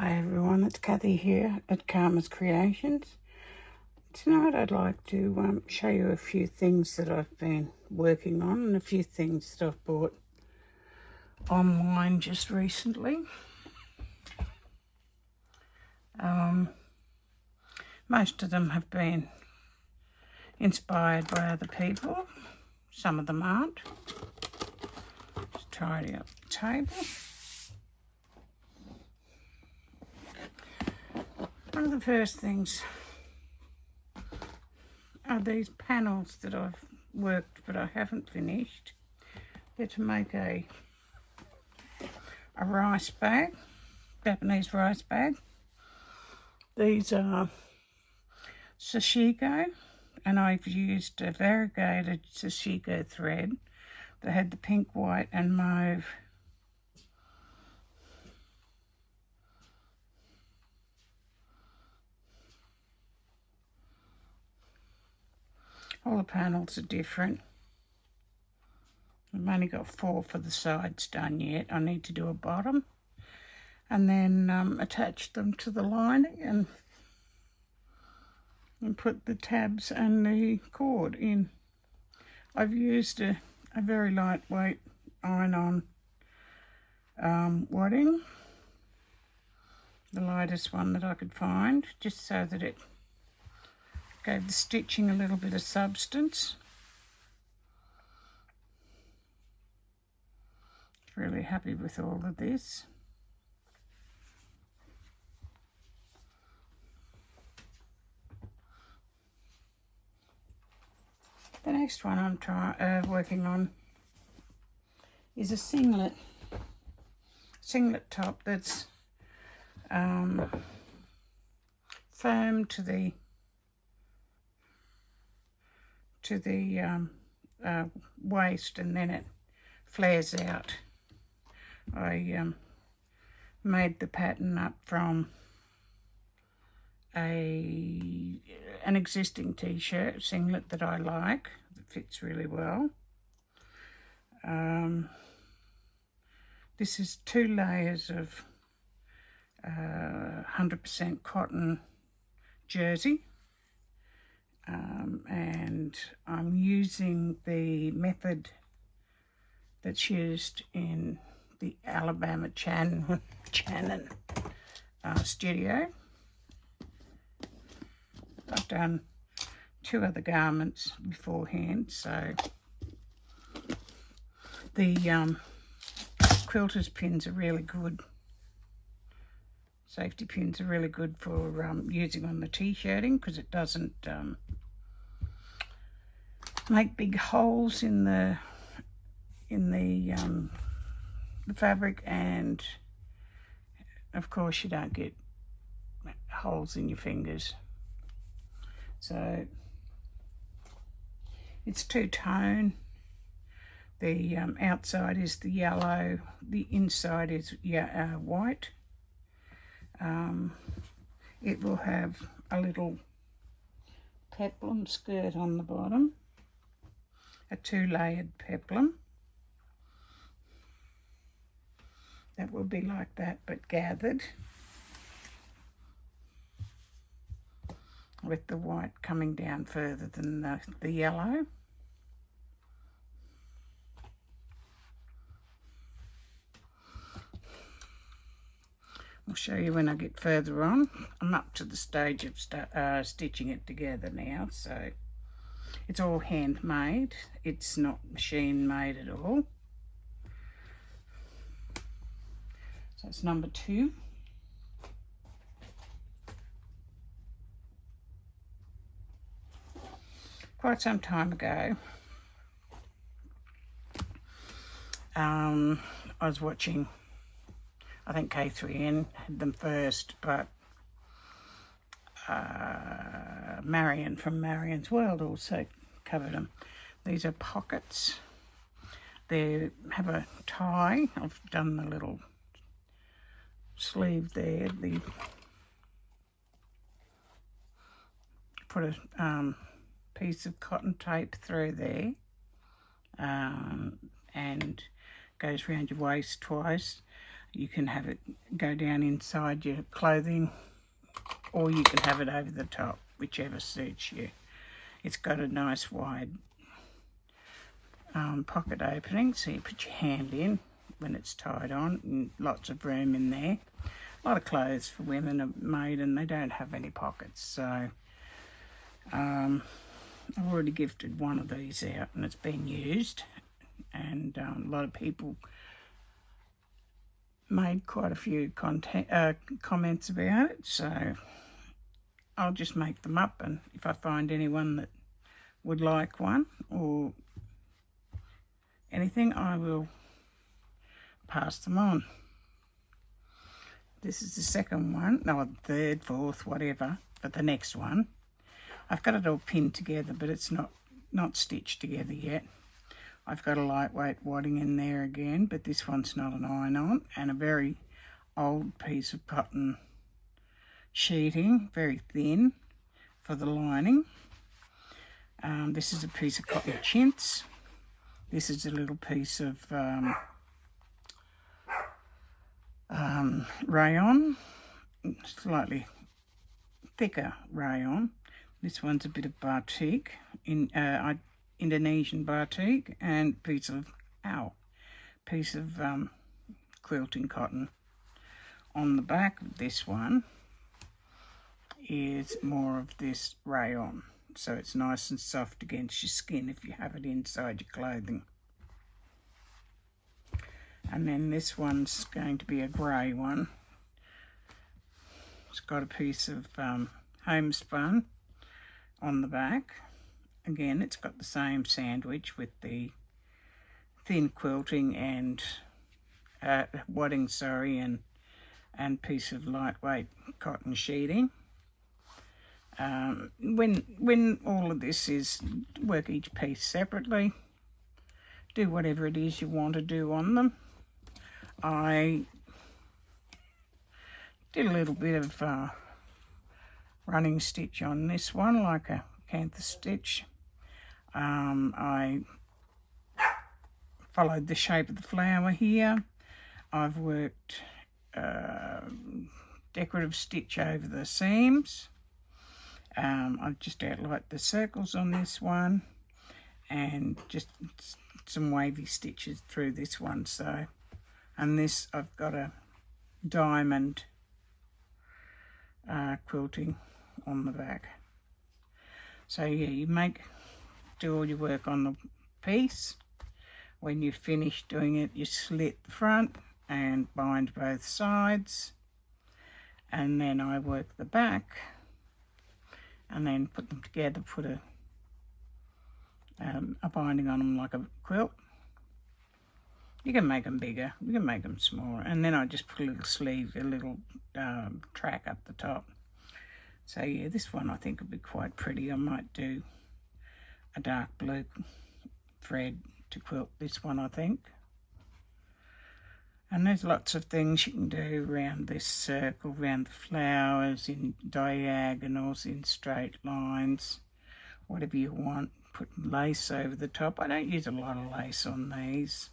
Hi everyone, it's Kathy here at Karma's Creations. Tonight I'd like to show you a few things that I've been working on and a few things that I've bought online just recently. Most of them have been inspired by other people. Some of them aren't. Just tidy up the table. One of the first things are these panels that I've worked but I haven't finished. They're to make a rice bag, Japanese rice bag. These are Sashiko, and I've used a variegated Sashiko thread that had the pink, white and mauve. All the panels are different. I've only got 4 for the sides done yet. I need to do a bottom and then attach them to the lining and put the tabs and the cord in. I've used a very lightweight iron-on wadding, the lightest one that I could find, just so that it gave the stitching a little bit of substance. Really happy with all of this. The next one I'm working on is a singlet top that's firm to the waist, and then it flares out. I made the pattern up from an existing t-shirt singlet that I like, that fits really well. This is 2 layers of 100% cotton jersey, and I'm using the method that's used in the Alabama Channon studio. I've done 2 other garments beforehand, so the quilter's pins are really good. Safety pins are really good for using on the t-shirting, because it doesn't make big holes in the fabric, and of course you don't get holes in your fingers. So it's 2-tone. The outside is the yellow, the inside is white. It will have a little peplum skirt on the bottom, a 2-layered peplum. That will be like that, but gathered, with the white coming down further than the yellow. I'll show you when I get further on. I'm up to the stage of stitching it together now, so it's all handmade. It's not machine made at all. So it's number 2. Quite some time ago, I was watching, I think K3N had them first, but Marion from Marion's World also covered them. These are pockets. They have a tie. I've done the little sleeve there. Put a piece of cotton tape through there, and goes around your waist twice. You can have it go down inside your clothing, or you can have it over the top, whichever suits you. It's got a nice wide pocket opening, so you put your hand in when it's tied on, and lots of room in there. A lot of clothes for women are made and they don't have any pockets, so I've already gifted one of these out and it's been used, and a lot of people made quite a few comments about it, so I'll just make them up, and if I find anyone that would like one or anything, I will pass them on. This is the second one, no, third, fourth, whatever, but the next one. I've got it all pinned together, but it's not stitched together yet. I've got a lightweight wadding in there again, but this one's not an iron-on, and a very old piece of cotton sheeting, very thin, for the lining. This is a piece of cotton chintz. This is a little piece of rayon, slightly thicker rayon. This one's a bit of batik, Indonesian batik, and piece of quilting cotton. On the back of this one is more of this rayon, so it's nice and soft against your skin if you have it inside your clothing. And then this one's going to be a grey one. It's got a piece of homespun on the back. Again, it's got the same sandwich with the thin quilting and wadding, and piece of lightweight cotton sheeting. When all of this is, work each piece separately. Do whatever it is you want to do on them. I did a little bit of running stitch on this one, like a canthus stitch. I followed the shape of the flower here. I've worked decorative stitch over the seams. I've just outlined the circles on this one, and just some wavy stitches through this one. So, and this, I've got a diamond quilting on the back. So yeah, you do all your work on the piece. When you finish doing it, you slit the front and bind both sides, and then I work the back and then put them together, put a binding on them like a quilt. You can make them bigger, you can make them smaller, and then I just put a little sleeve, a little track up the top. So yeah, this one I think would be quite pretty. I might do a dark blue thread to quilt this one, I think. And there's lots of things you can do around this circle, around the flowers, in diagonals, in straight lines, whatever you want. Put lace over the top. I don't use a lot of lace on these.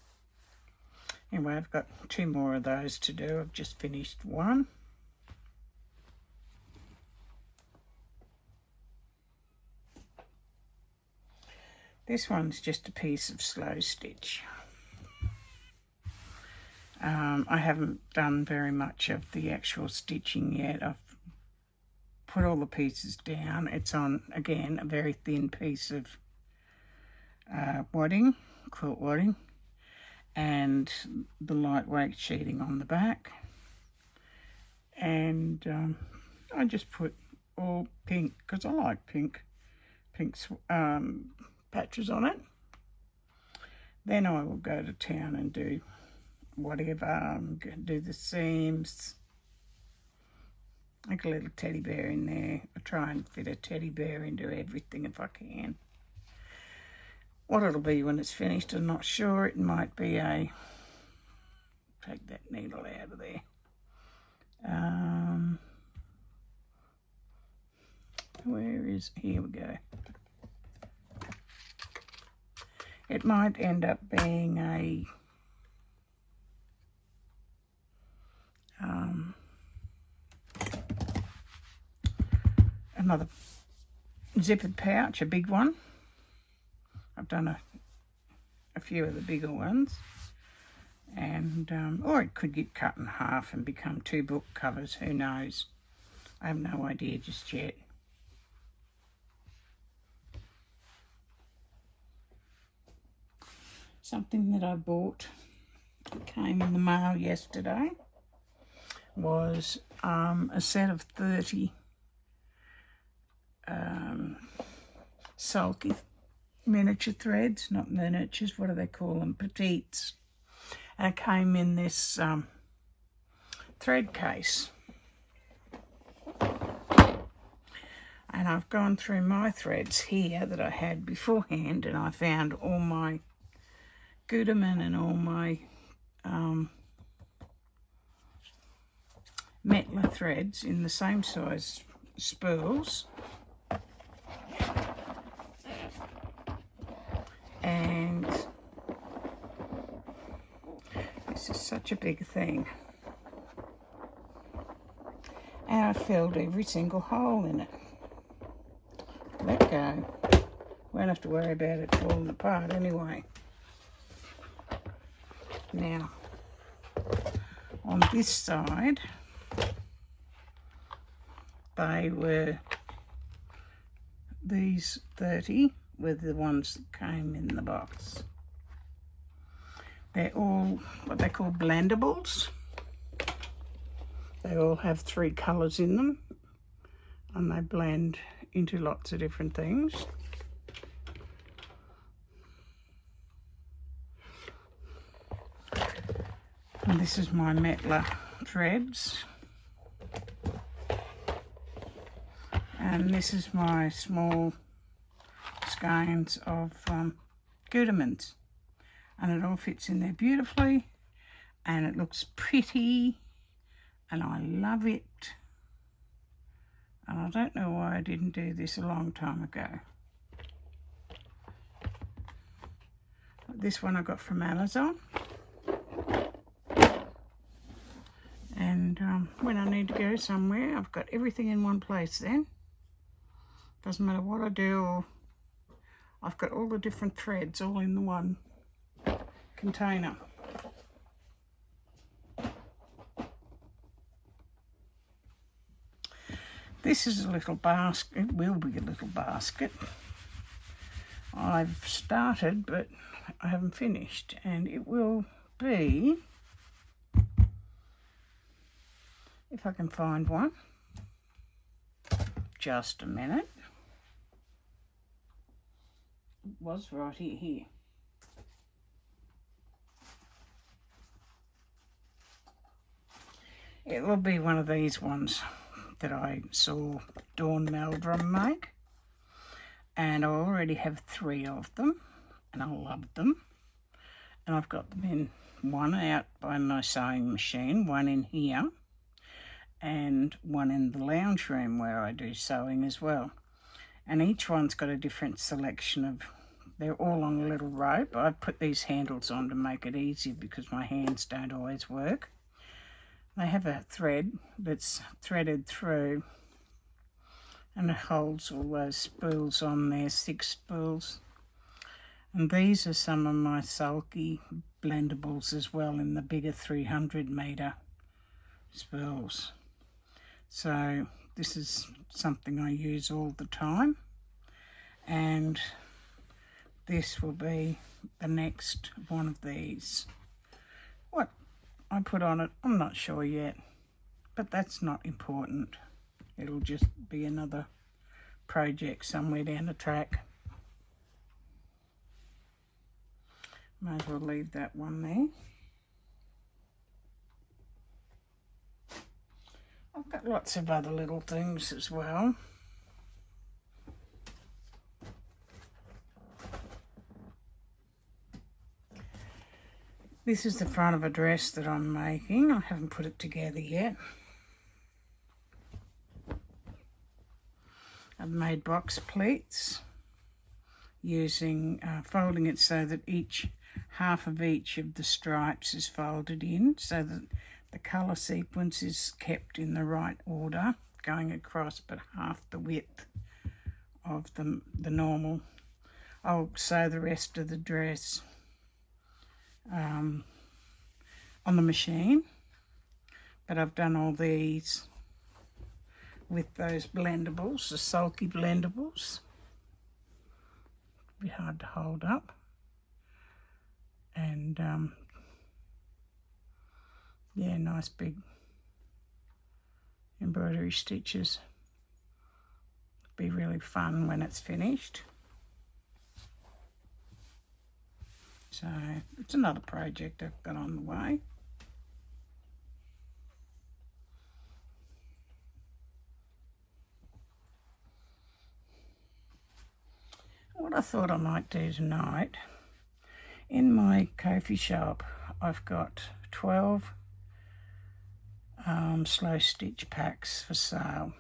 Anyway, I've got 2 more of those to do. I've just finished one. This one's just a piece of slow stitch. I haven't done very much of the actual stitching yet. I've put all the pieces down. It's on, again, a very thin piece of wadding, quilt wadding, and the lightweight sheeting on the back. And I just put all pink, because I like pink patches on it. Then I will go to town and do whatever, do the seams, like a little teddy bear in there. I try and fit a teddy bear into everything if I can. What it'll be when it's finished, I'm not sure. It might be take that needle out of there. Here we go. It might end up being another zippered pouch, a big one. I've done a few of the bigger ones. And or it could get cut in half and become 2 book covers, who knows. I have no idea just yet. Something that I bought, came in the mail yesterday, was a set of 30 sulky miniature threads, not miniatures, what do they call them, petites. And it came in this thread case. And I've gone through my threads here that I had beforehand, and I found all my Gutermann and all my Metla threads in the same size spools. And this is such a big thing. And I filled every single hole in it. Let go. Won't have to worry about it falling apart anyway. Now, on this side, these 30 were the ones that came in the box. They're all what they call blendables. They all have 3 colours in them, and they blend into lots of different things. And this is my Metla threads. And this is my small skeins of Gutermanns. And it all fits in there beautifully. And it looks pretty. And I love it. And I don't know why I didn't do this a long time ago. This one I got from Amazon. And when I need to go somewhere, I've got everything in one place then. Doesn't matter what I do, I've got all the different threads all in the one container. This is a little basket. It will be a little basket. I've started, but I haven't finished, and it will be, if I can find one, just a minute. It was right here. It will be one of these ones that I saw Dawn Meldrum make, and I already have 3 of them, and I love them. And I've got them in one out by my sewing machine, one in here, and one in the lounge room where I do sewing as well. And each one's got a different selection of, they're all on a little rope. I've put these handles on to make it easier because my hands don't always work. They have a thread that's threaded through, and it holds all those spools on there, 6 spools. And these are some of my sulky blendables as well, in the bigger 300 metre spools. So this is something I use all the time, and this will be the next one of these. What I put on it, I'm not sure yet, but that's not important. It'll just be another project somewhere down the track. Might as well leave that one there. I've got lots of other little things as well. This is the front of a dress that I'm making. I haven't put it together yet. I've made box pleats using, folding it so that half of each of the stripes is folded in, so that the colour sequence is kept in the right order, going across, but half the width of the normal. I'll sew the rest of the dress on the machine, but I've done all these with those blendables, the sulky blendables. A bit hard to hold up. And yeah, nice big embroidery stitches. Be really fun when it's finished. So it's another project I've got on the way. What I thought I might do tonight, in my Ko-fi shop I've got 12 slow stitch packs for sale.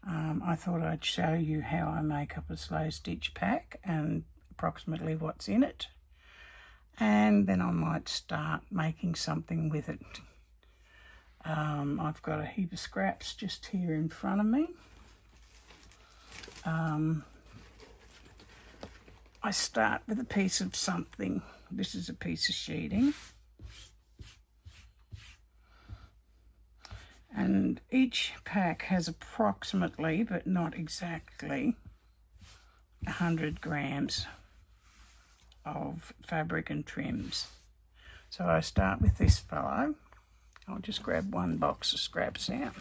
I thought I'd show you how I make up a slow stitch pack and approximately what's in it, and then I might start making something with it. I've got a heap of scraps just here in front of me. I start with a piece of something. This is a piece of sheeting. And each pack has approximately, but not exactly, 100 grams of fabric and trims. So I start with this fellow. I'll just grab one box of scraps out.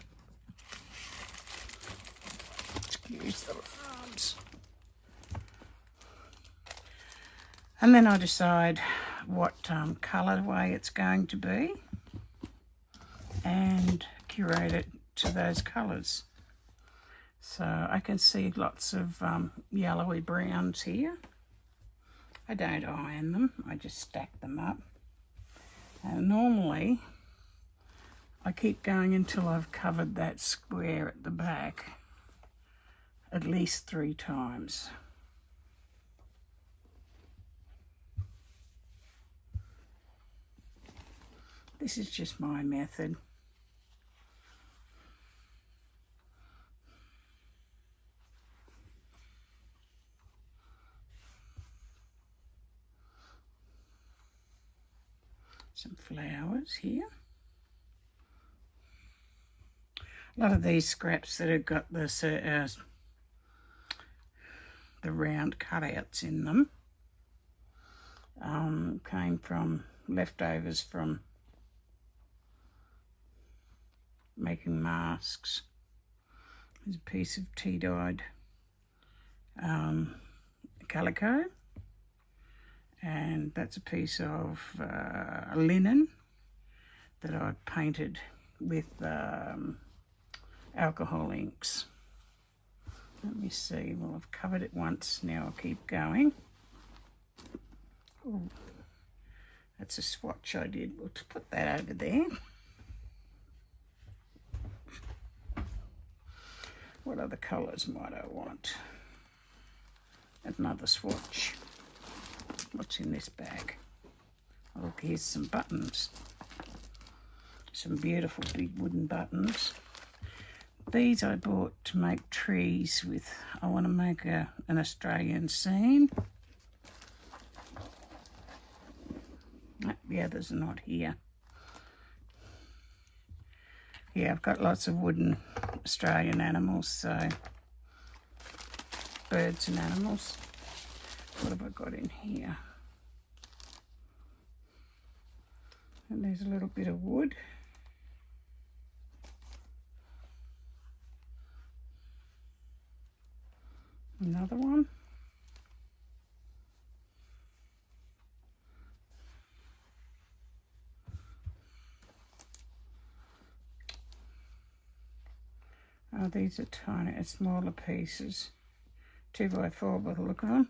Excuse the arms. And then I decide what colourway it's going to be and curate it to those colours. So I can see lots of yellowy browns here. I don't iron them, I just stack them up. And normally I keep going until I've covered that square at the back at least 3 times. This is just my method. Some flowers here. A lot of these scraps that have got the round cutouts in them came from leftovers from making masks. There's a piece of tea-dyed calico, and that's a piece of linen that I've painted with alcohol inks. Let me see, well, I've covered it once, now I'll keep going. Ooh, that's a swatch I did. We'll put that over there. What other colours might I want? Another swatch. What's in this bag? Oh, look, here's some buttons. Some beautiful big wooden buttons. These I bought to make trees with. I want to make an Australian scene. The others are not here. Yeah, I've got lots of wooden Australian animals, so birds and animals. What have I got in here? And there's a little bit of wood. Another one. Oh, these are tiny, smaller pieces. 2x4 by the look of them.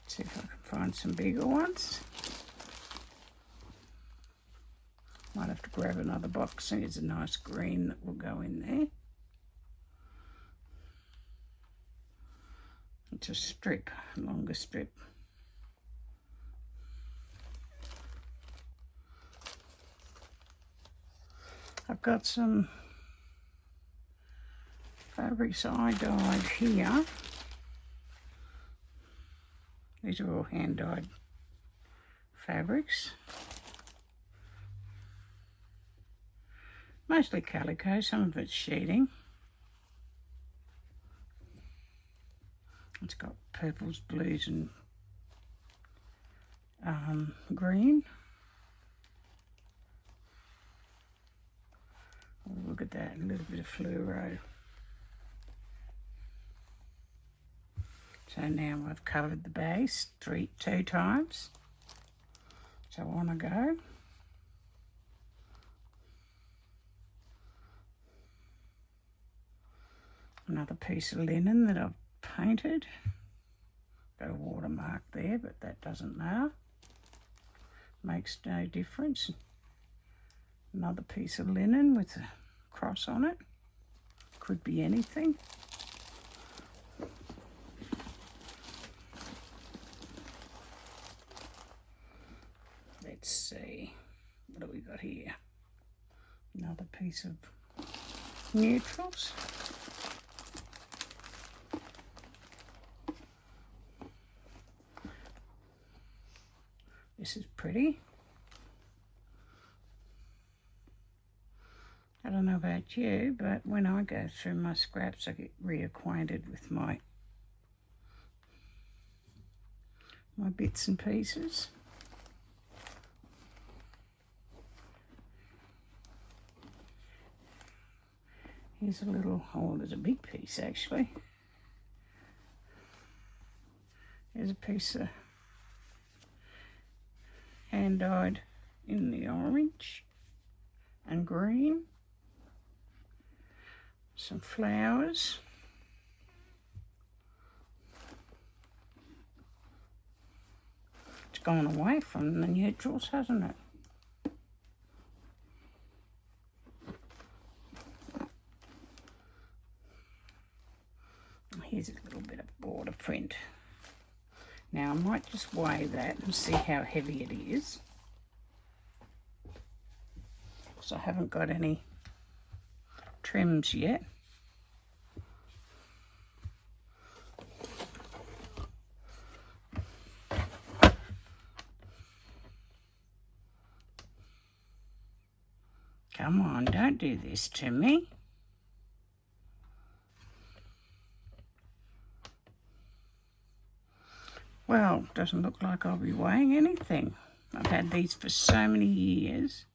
See if I can find some bigger ones. Might have to grab another box. There's a nice green that will go in there. It's a strip, a longer strip. I've got some fabrics I dyed here. These are all hand dyed fabrics. Mostly calico, some of it's sheeting. It's got purples, blues and green. Oh, look at that, a little bit of fluoro. So now I've covered the base two times. So on I go. Another piece of linen that I've painted. Got a watermark there, but that doesn't matter. Makes no difference. Another piece of linen with a cross on it. Could be anything. Let's see, what do we got here? Another piece of neutrals. This is pretty. I don't know about you, but when I go through my scraps, I get reacquainted with my bits and pieces. Here's a little, oh, there's a big piece actually. There's a piece of hand dyed in the orange and green. Some flowers. It's gone away from the neutrals, hasn't it? Here's a little bit of border print. Now I might just weigh that and see how heavy it is. So I haven't got any trims yet. Come on, don't do this to me. Well, doesn't look like I'll be weighing anything. I've had these for so many years.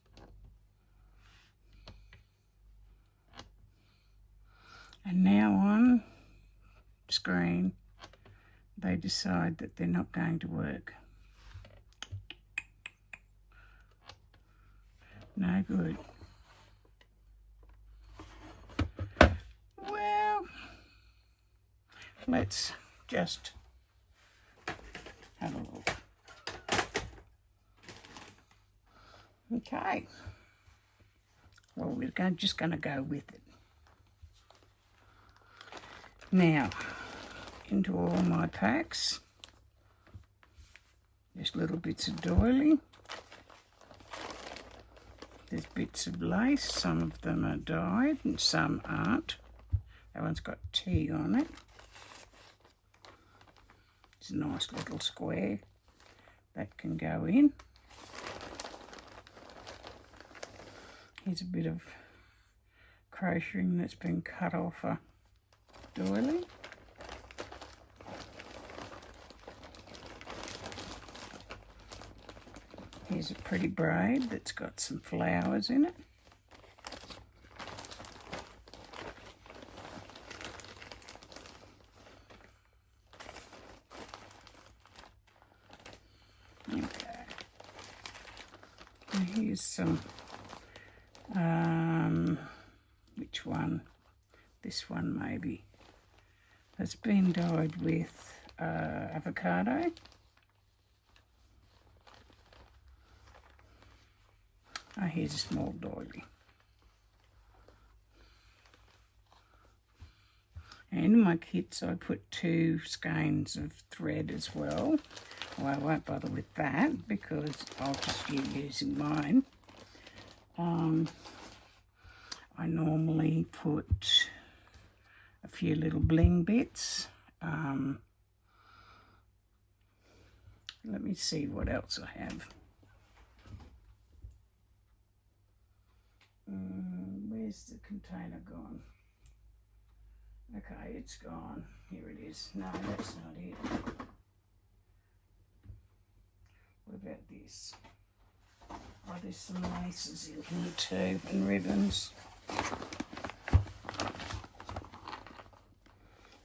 And now on screen, they decide that they're not going to work. No good. Well, let's just have a look. Okay. Well, we're just going to go with it. Now, into all my packs, there's little bits of doily. There's bits of lace. Some of them are dyed and some aren't. That one's got T on it. It's a nice little square that can go in. Here's a bit of crocheting that's been cut off a doily. Here's a pretty braid that's got some flowers in it. Okay. And here's some, which one? This one maybe. It's been dyed with avocado. Oh, here's a small doily. And in my kits I put 2 skeins of thread as well. Well, I won't bother with that because I'll just be using mine. I normally put a few little bling bits. Let me see what else I have. Where's the container gone? Okay, it's gone. Here it is. No, that's not it. What about this? Oh, there's some laces in here too, and ribbons.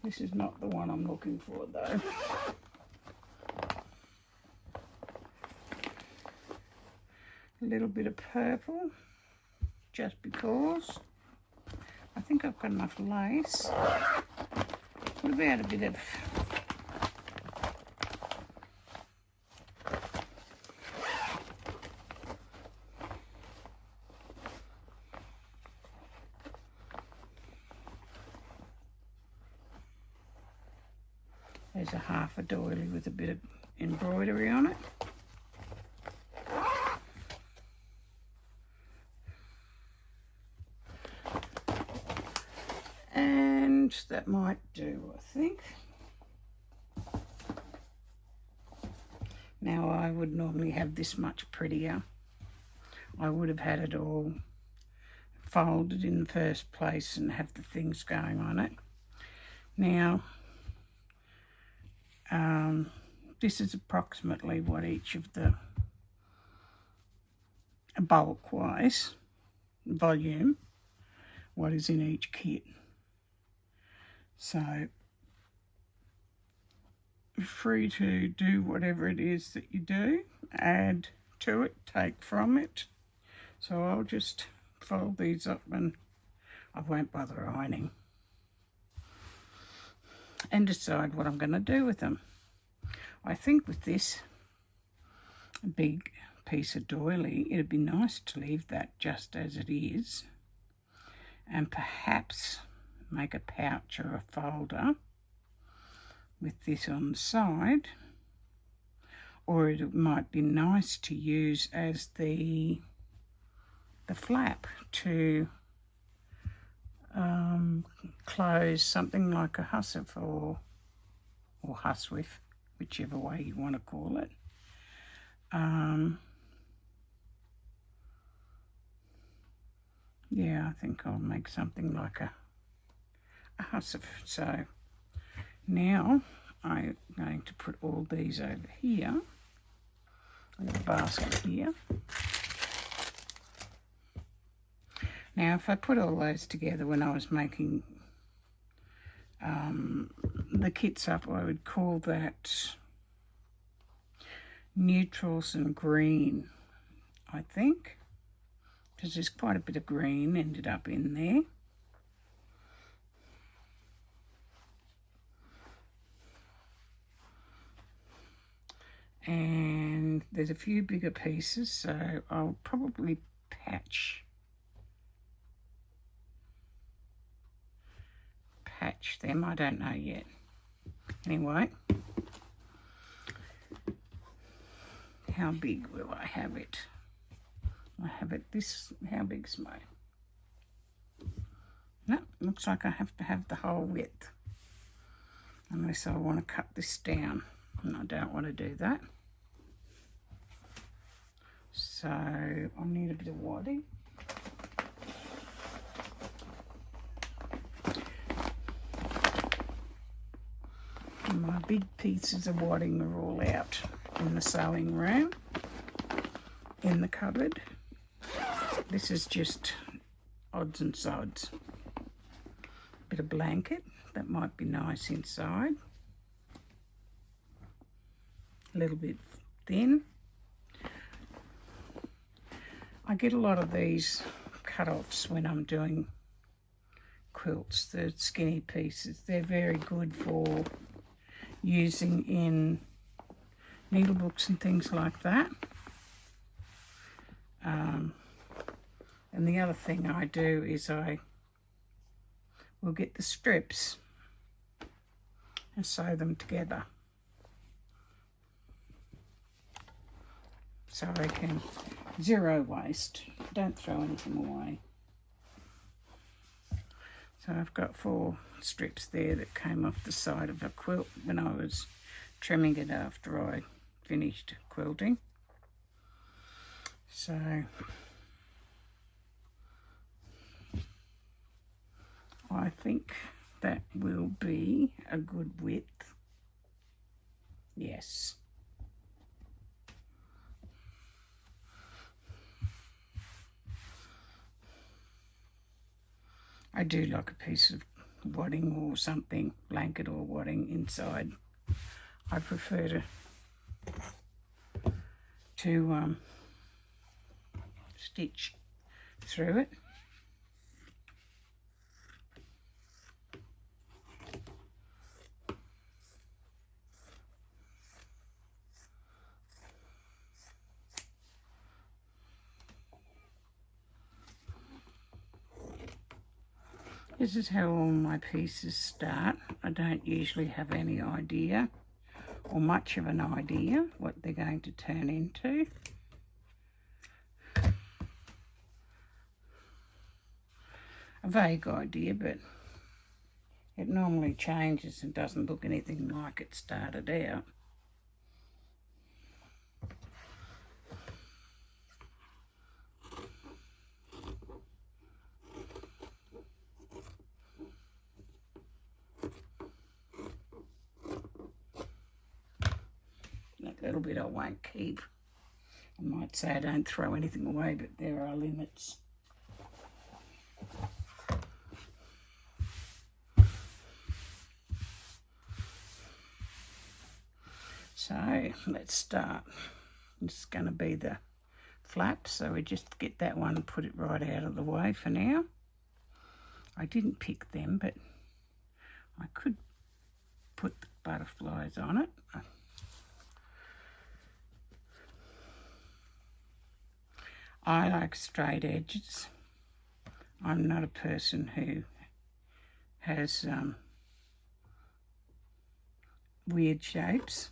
This is not the one I'm looking for though. A little bit of purple, just because. I think I've got enough lace. What about a bit of there's a half a doily with a bit of embroidery on it. And that might do, I think. Now I would normally have this much prettier. I would have had it all folded in the first place and have the things going on it. Now, this is approximately what each of the bulk-wise volume, what is in each kit. So, free to do whatever it is that you do, add to it, take from it. So I'll just fold these up and I won't bother ironing and decide what I'm going to do with them. I think with this big piece of doily, it'd be nice to leave that just as it is and perhaps make a pouch or a folder with this on the side, or it might be nice to use as the flap to close something like a hussif or huswife, whichever way you want to call it. Yeah, I think I'll make something like a hussif. So now I'm going to put all these over here in the basket here. Now if I put all those together when I was making the kits up, I would call that neutrals and green, I think, because there's quite a bit of green ended up in there. And there's a few bigger pieces, so I'll probably patch them. I don't know yet. Anyway, how big will I have it? I have it this, how big's my? No, looks like I have to have the whole width, unless I want to cut this down, and I don't want to do that. So I need a bit of wadding. And my big pieces of wadding are all out in the sewing room, in the cupboard. This is just odds and sods. Bit of blanket, that might be nice inside. A little bit thin. I get a lot of these cut-offs when I'm doing quilts, the skinny pieces. They're very good for using in needle books and things like that. And the other thing I do is I will get the strips and sew them together. So I can zero waste, don't throw anything away. So I've got 4 strips there that came off the side of a quilt when I was trimming it after I finished quilting. So I think that will be a good width. Yes. I do like a piece of wadding or something, blanket or wadding inside. I prefer to stitch through it. This is how all my pieces start. I don't usually have any idea or much of an idea what they're going to turn into. A vague idea, but it normally changes and doesn't look anything like it started out. That little bit I won't keep. I might say I don't throw anything away, but there are limits. So let's start. This is going to be the flaps, so we just get that one and put it right out of the way for now. I didn't pick them, but I could put the butterflies on it. I like straight edges. I'm not a person who has weird shapes.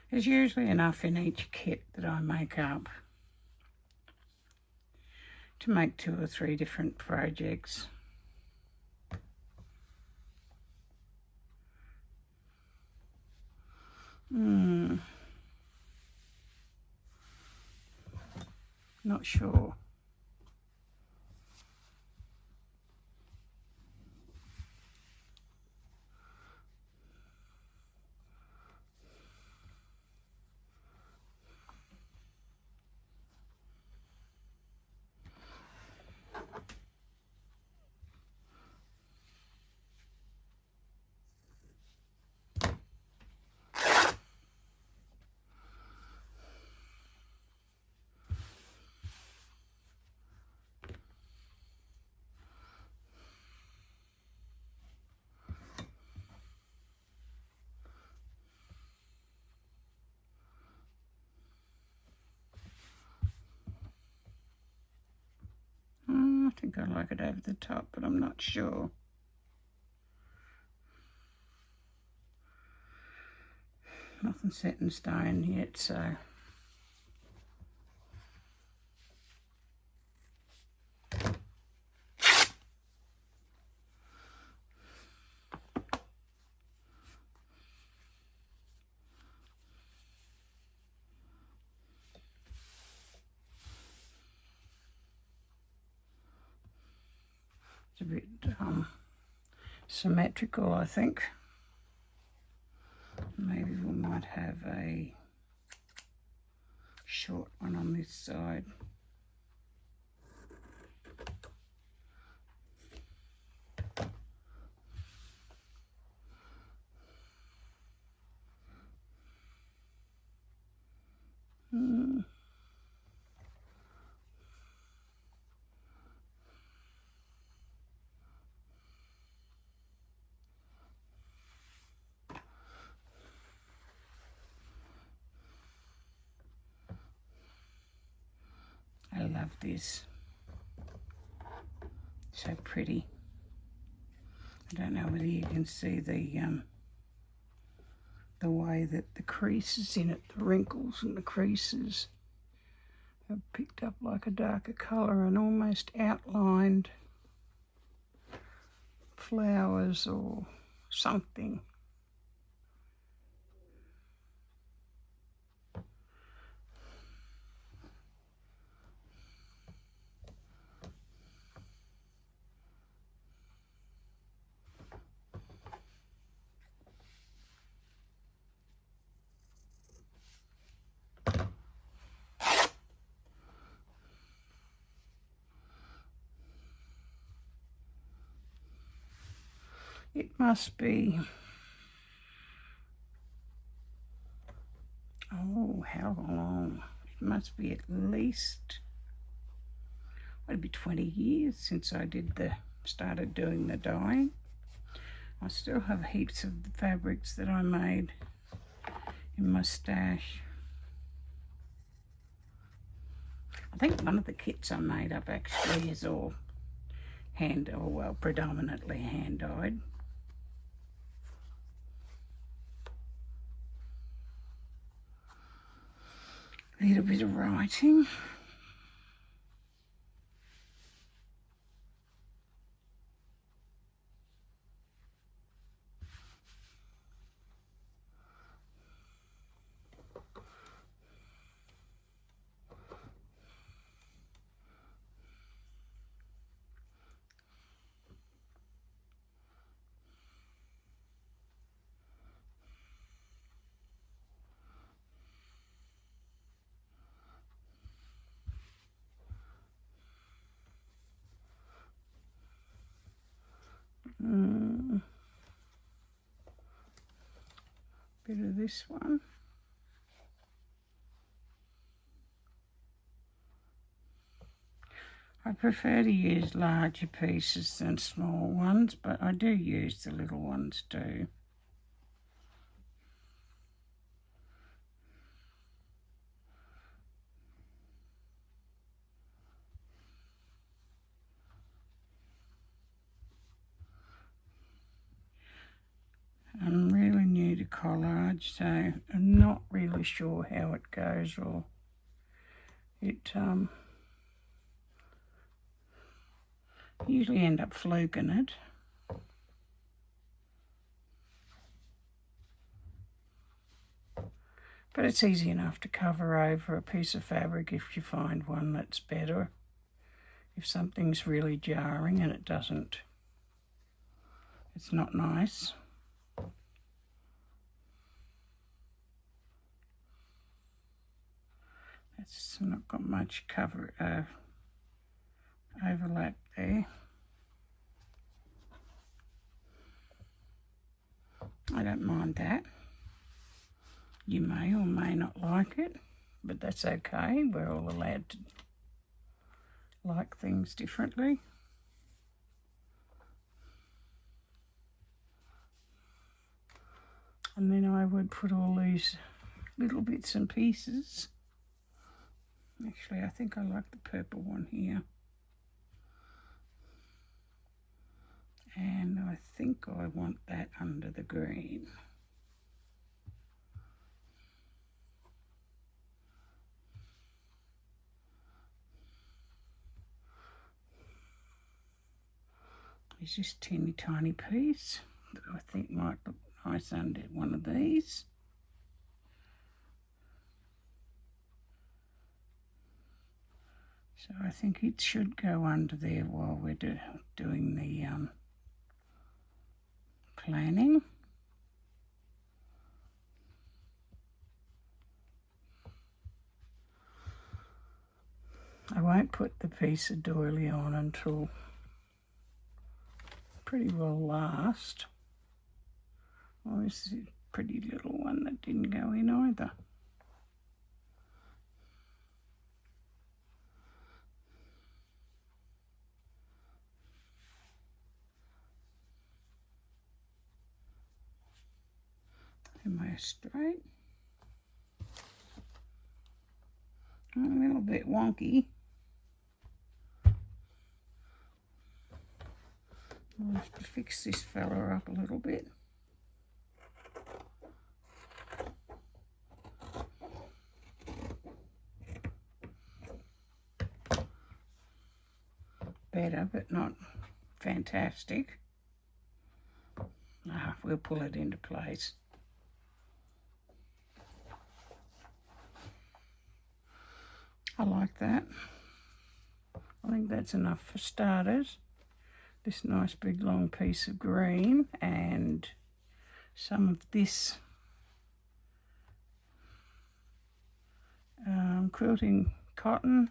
There's usually enough in each kit that I make up to make 2 or 3 different projects. Not sure. I think I like it over the top, but I'm not sure. Nothing set in stone yet, so it's a bit symmetrical, I think. Maybe we might have a short one on this side. I love this. So pretty. I don't know whether you can see the way that the creases in it, the wrinkles and the creases have picked up like a darker colour and almost outlined flowers or something. It must be, oh, how long? It must be at least, maybe 20 years since I started doing the dyeing. I still have heaps of the fabrics that I made in my stash. I think one of the kits I made up actually is all predominantly hand dyed. A little bit of writing. Bit of this one. I prefer to use larger pieces than small ones, but I do use the little ones too. I'm really new to collage, so I'm not really sure how it goes, or it usually end up fluking it. But it's easy enough to cover over a piece of fabric if you find one that's better. If something's really jarring and it's not nice. It's not got much overlap there. I don't mind that. You may or may not like it, but that's okay. We're all allowed to like things differently. And then I would put all these little bits and pieces. Actually, I think I like the purple one here. And I think I want that under the green. It's just a teeny tiny piece that I think might look nice under one of these. So I think it should go under there while we're doing the planning. I won't put the piece of doily on until pretty well last. Oh, this is a pretty little one that didn't go in either. Am I straight? A little bit wonky. I'll have to fix this fella up a little bit. better, but not fantastic. We'll pull it into place. I like that. I think that's enough for starters. This nice big long piece of green and some of this quilting cotton,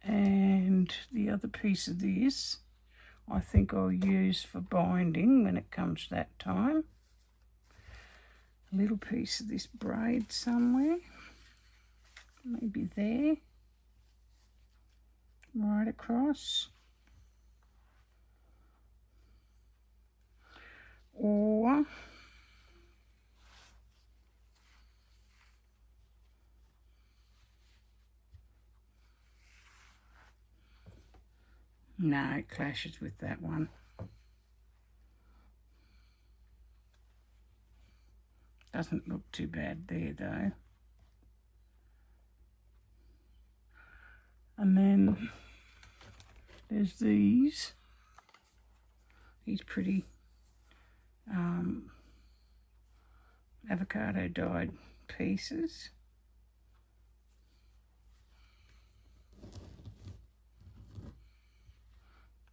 and the other piece of this I think I'll use for binding when it comes to that time. A little piece of this braid somewhere, maybe there, right across. Or no, it clashes with that one. Doesn't look too bad there though. And then there's these pretty avocado dyed pieces.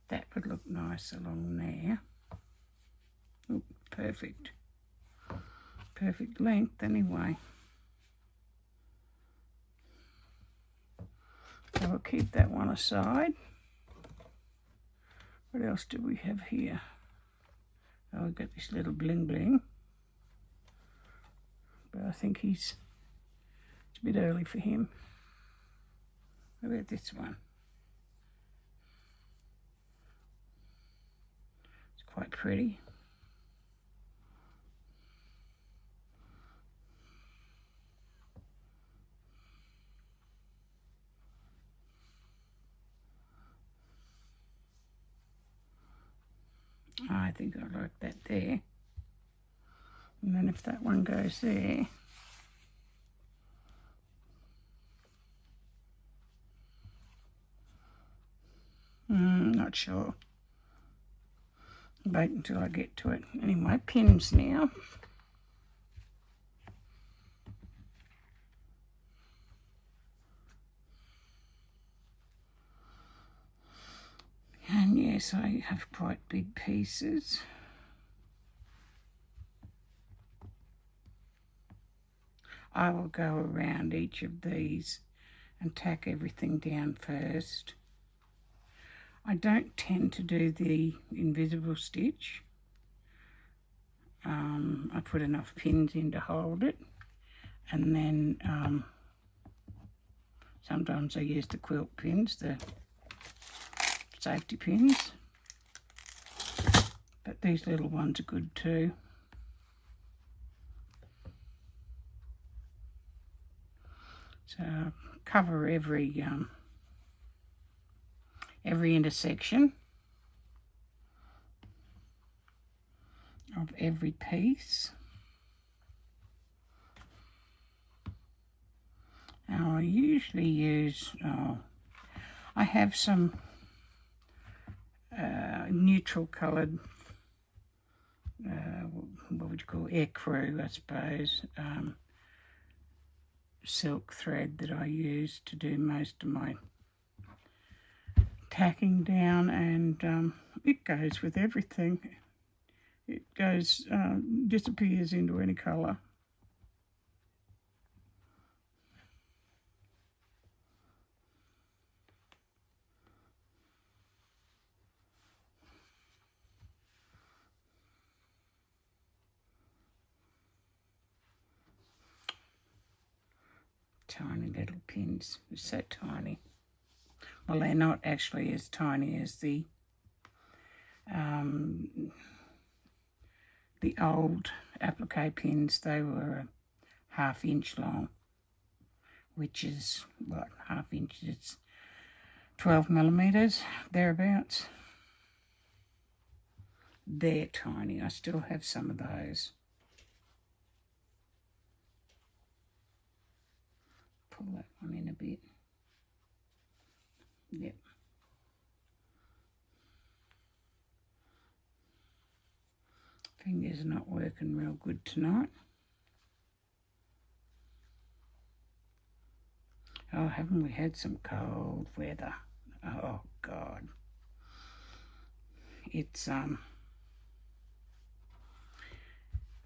That would look nice along there. Oh, perfect. Perfect length anyway. So I'll keep that one aside. What else do we have here? Oh, we've got this little bling bling. But I think it's a bit early for him. What about this one? It's quite pretty. I think I like that there. And then if that one goes there, not sure. Wait until I get to it. Anyway, pins now. And yes, I have quite big pieces. I will go around each of these and tack everything down first. I don't tend to do the invisible stitch. I put enough pins in to hold it, and then sometimes I use the quilt pins, the safety pins, but these little ones are good too. So cover every intersection of every piece. Now I usually use, I have some neutral coloured, what would you call, ecru, I suppose, silk thread that I use to do most of my tacking down, and it goes with everything. It goes, disappears into any colour. Tiny little pins, they're so tiny. Well, they're not actually as tiny as the old applique pins. They were a ½ inch long, which is, what, ½ inch? It's 12 millimeters, thereabouts. They're tiny. I still have some of those. Pull that one in a bit. Yep. Fingers not working real good tonight. Oh, haven't we had some cold weather? Oh, God. It's,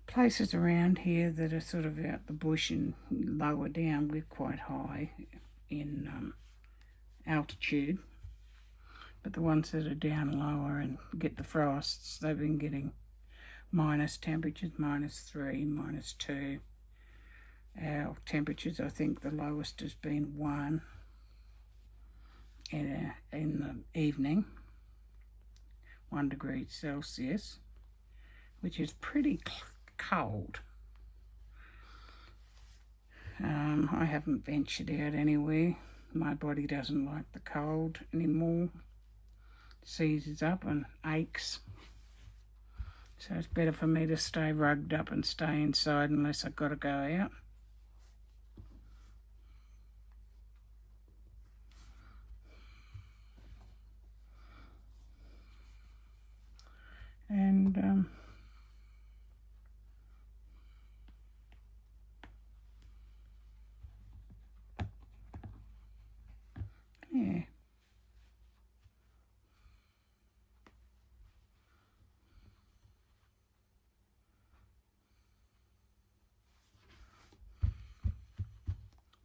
places around here that are sort of out the bush and lower down, we're quite high in altitude. But the ones that are down lower and get the frosts, they've been getting minus temperatures, -3, -2. Our temperatures, I think the lowest has been 1 in the evening, 1 degree Celsius, which is pretty cold. I haven't ventured out anywhere. My body doesn't like the cold anymore. Seizes up and aches. So it's better for me to stay rugged up and stay inside unless I've got to go out. And yeah.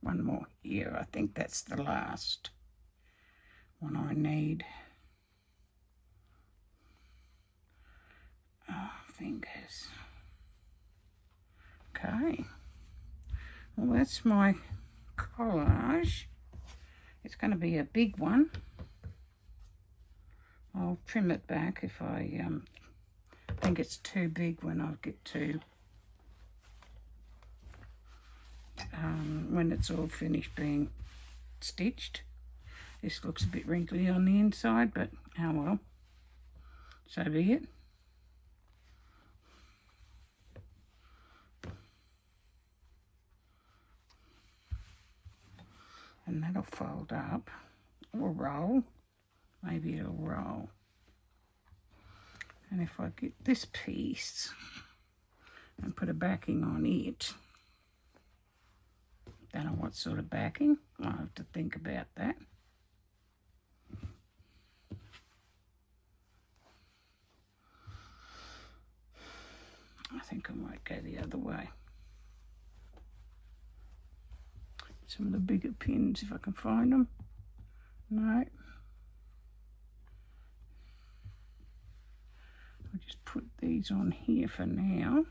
One more here. I think that's the last one I need. Oh, fingers. Okay. Well, that's my collage. It's going to be a big one. I'll trim it back if I think it's too big when I get to when it's all finished being stitched. This looks a bit wrinkly on the inside, but oh well, so be it. And that'll fold up or roll. Maybe it'll roll. And if I get this piece and put a backing on it, don't know what sort of backing. I'll have to think about that. I think I might go the other way. Some of the bigger pins if I can find them. No. I'll just put these on here for now.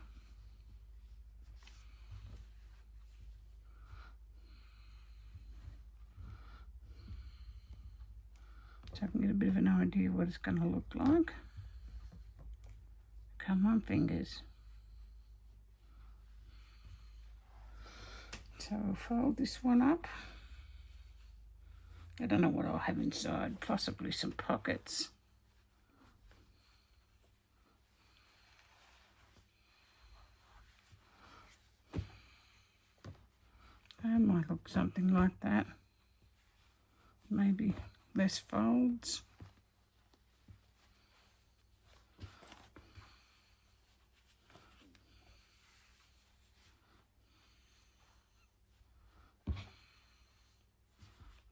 So I can get a bit of an idea what it's going to look like. Come on, fingers. So I'll fold this one up. I don't know what I'll have inside, possibly some pockets. That might look something like that. Maybe less folds.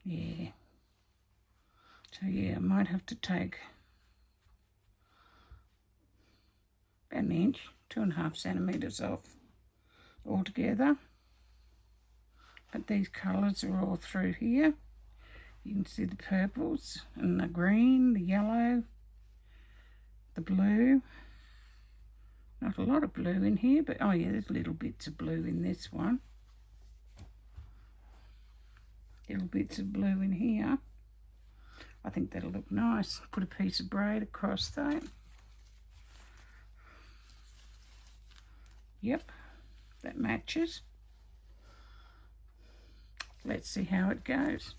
Yeah. So yeah, I might have to take about 1 inch, 2.5 centimetres off altogether. But these colours are all through here. You can see the purples and the green, the yellow, the blue. Not a lot of blue in here, but oh yeah, there's little bits of blue in this one. Little bits of blue in here. I think that'll look nice. Put a piece of braid across that. Yep, that matches. Let's see how it goes.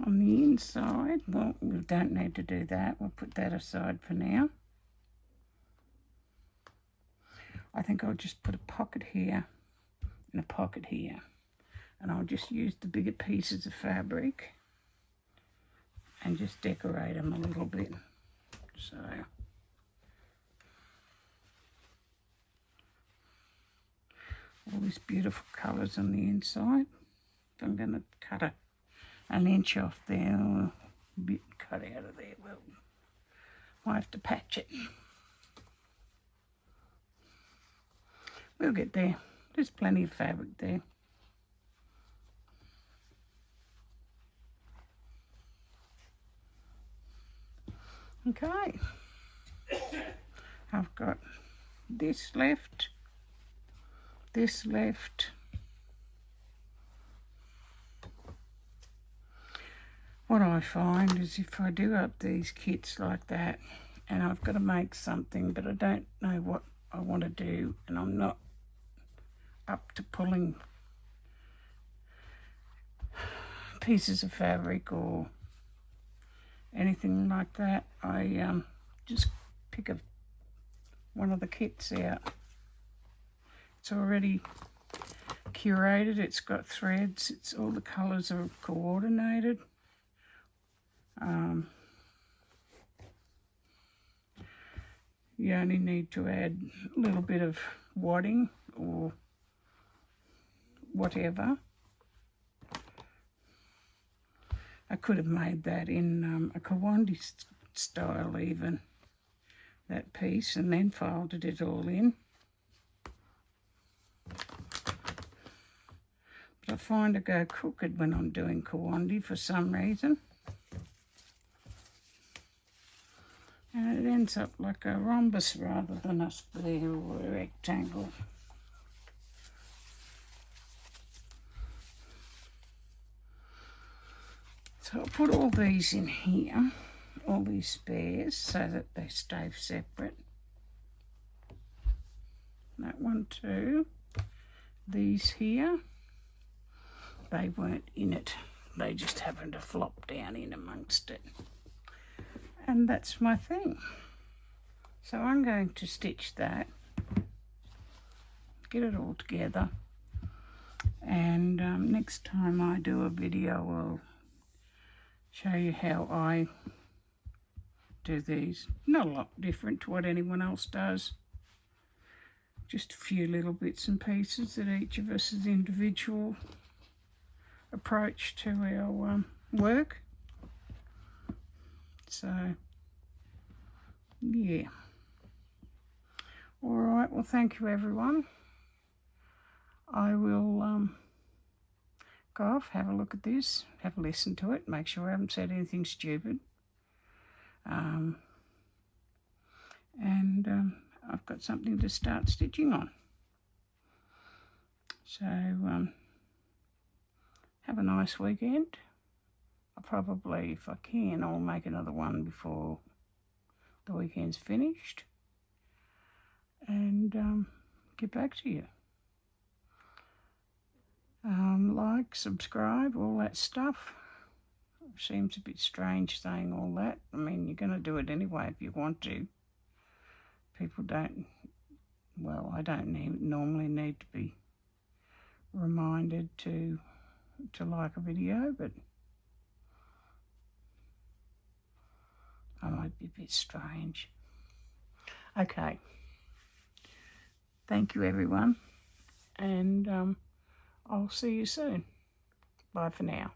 On the inside, well, we don't need to do that. We'll put that aside for now. I think I'll just put a pocket here and a pocket here. And I'll just use the bigger pieces of fabric and just decorate them a little bit. So All these beautiful colours on the inside. So I'm going to cut an inch off there, or a bit cut out of there. Well, I have to patch it. We'll get there. There's plenty of fabric there. Okay. I've got this left, this left. What I find is if I do up these kits like that, and I've got to make something, but I don't know what I want to do, and I'm not up to pulling pieces of fabric or anything like that, I just pick one of the kits out. It's already curated, it's got threads, it's all the colours are coordinated. You only need to add a little bit of wadding or whatever. I could have made that in a Kawandi style even, that piece, and then folded it all in. But I find I go crooked when I'm doing Kawandi for some reason. And it ends up like a rhombus rather than a square or a rectangle. So I'll put all these in here, all these spares, so that they stay separate. That one too. These here, they weren't in it. They just happened to flop down in amongst it. And that's my thing. So I'm going to stitch that, get it all together, and next time I do a video I'll show you how I do these. Not a lot different to what anyone else does, just a few little bits and pieces that each of us has individual approach to our work. So, yeah. All right, well, thank you, everyone. I will go off, have a look at this, have a listen to it, make sure I haven't said anything stupid. I've got something to start stitching on. So, have a nice weekend. Probably, if I can, I'll make another one before the weekend's finished and get back to you. Like, subscribe, all that stuff. Seems a bit strange saying all that. I mean, you're going to do it anyway if you want to. People don't, well, I don't normally need to be reminded to like a video, but I might be a bit strange. Okay. Thank you, everyone. And I'll see you soon. Bye for now.